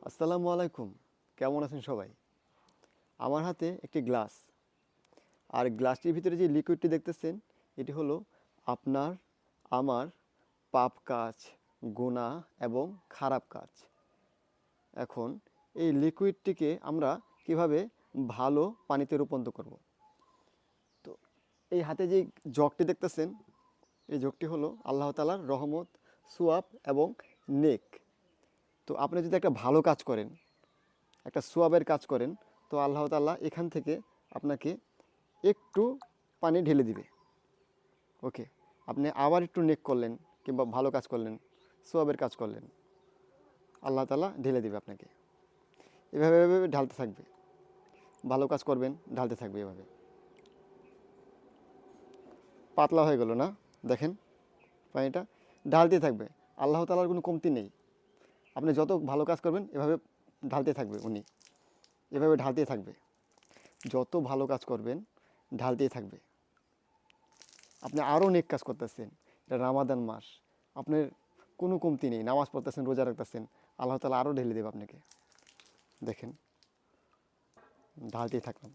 আসসালামু আলাইকুম। কেমন আছেন সবাই? আমার হাতে একটি গ্লাস, আর গ্লাসটির ভিতরে যে লিকুইডটি দেখতেছেন এটি হলো আপনার আমার পাপ কাজ, গুনাহ এবং খারাপ কাজ। এখন এই লিকুইডটিকে আমরা কিভাবে ভালো পানিতে রূপান্তর করব। তো এই হাতে যে জগটি দেখতেছেন এই জগটি হলো আল্লাহ তাআলার রহমত, সোয়াব এবং নেক। তো আপনি যদি একটা ভালো কাজ করেন, একটা সোয়াবের কাজ করেন, তো আল্লাহ তাআলা এখান থেকে আপনাকে একটু পানি ঢেলে দিবে। ওকে, আপনি আবার একটু নেক করলেন কিংবা ভালো কাজ করলেন, সোয়াবের কাজ করলেন, আল্লাহ তাআলা ঢেলে দিবে আপনাকে। এভাবে এভাবে ঢালতে থাকবে। ভালো কাজ করবেন, ঢালতে থাকবে এভাবে। পাতলা হয়ে গেল না? দেখেন পানিটা ঢালতে থাকবে। আল্লাহ তাআলার কোনো কমতি নেই। আপনি যত ভালো কাজ করবেন এভাবে ঢালতে থাকবে উনি, এভাবে ঢালতে থাকবে। যত ভালো কাজ করবেন ঢালতেই থাকবে। আপনি আরও নেক কাজ করতেছেন, এটা রামাদান মাস, আপনার কোনো কমতি নেই। নামাজ পড়তেছেন, রোজা রাখতেছেন, আল্লাহ তাআলা আরও ঢেলে দেবে আপনাকে। দেখেন ঢালতেই থাকলাম,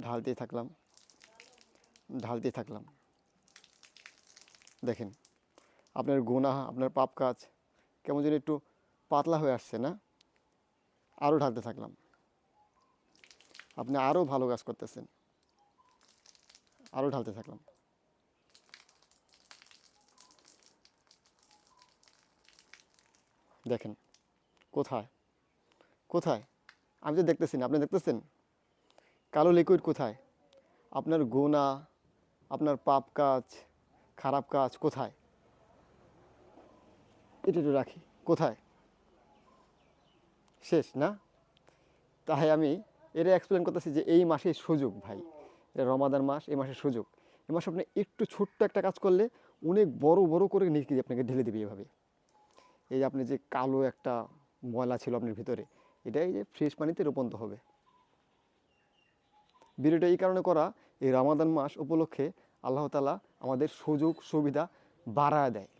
ঢালতেই থাকলাম, ঢালতেই থাকলাম। দেখেন আপনার গুনাহ, আপনার পাপ কাজ কেমন যেন একটু পাতলা হয়ে আসছে না? আরও ঢালতে থাকলাম। আপনি আরও ভালো কাজ করতেছেন, আরও ঢালতে থাকলাম। দেখেন কোথায় কোথায় আমি তো দেখতেছি না, আপনি দেখতেছেন? কালো লিকুইড কোথায়? আপনার গুনাহ, আপনার পাপ কাজ, খারাপ কাজ কোথায়? এটা একটু রাখি, কোথায়? শেষ না? তাই আমি এটা এক্সপ্লেন করতেছি যে এই মাসের সুযোগ ভাই, এটা রমাদান মাস, এই মাসের সুযোগ। এই মাসে আপনি একটু ছোট্ট একটা কাজ করলে অনেক বড় বড় করে নেকি আপনাকে ঢেলে দেবে এভাবে। এই যে আপনি যে কালো একটা ময়লা ছিল আপনার ভিতরে, এটাই যে ফ্রেশ পানিতে রূপান্তর হবে। ভিডিওটা এই কারণে করা, এই রমাদান মাস উপলক্ষে আল্লাহ তাআলা আমাদের সুযোগ সুবিধা বাড়ায় দেয়।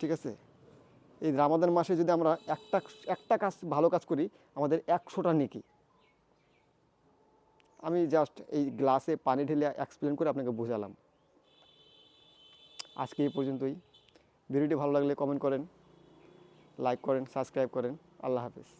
ঠিক আছে? এই রমাদান মাসে যদি আমরা একটা একটা কাজ ভালো কাজ করি, আমাদের 100টা নেকি। আমি জাস্ট এই গ্লাসে পানি ঢেলে এক্সপ্লেন করে আপনাকে বোঝালাম। আজকে এই পর্যন্তই। ভিডিওটি ভালো লাগলে কমেন্ট করেন, লাইক করেন, সাবস্ক্রাইব করেন। আল্লাহ হাফেজ।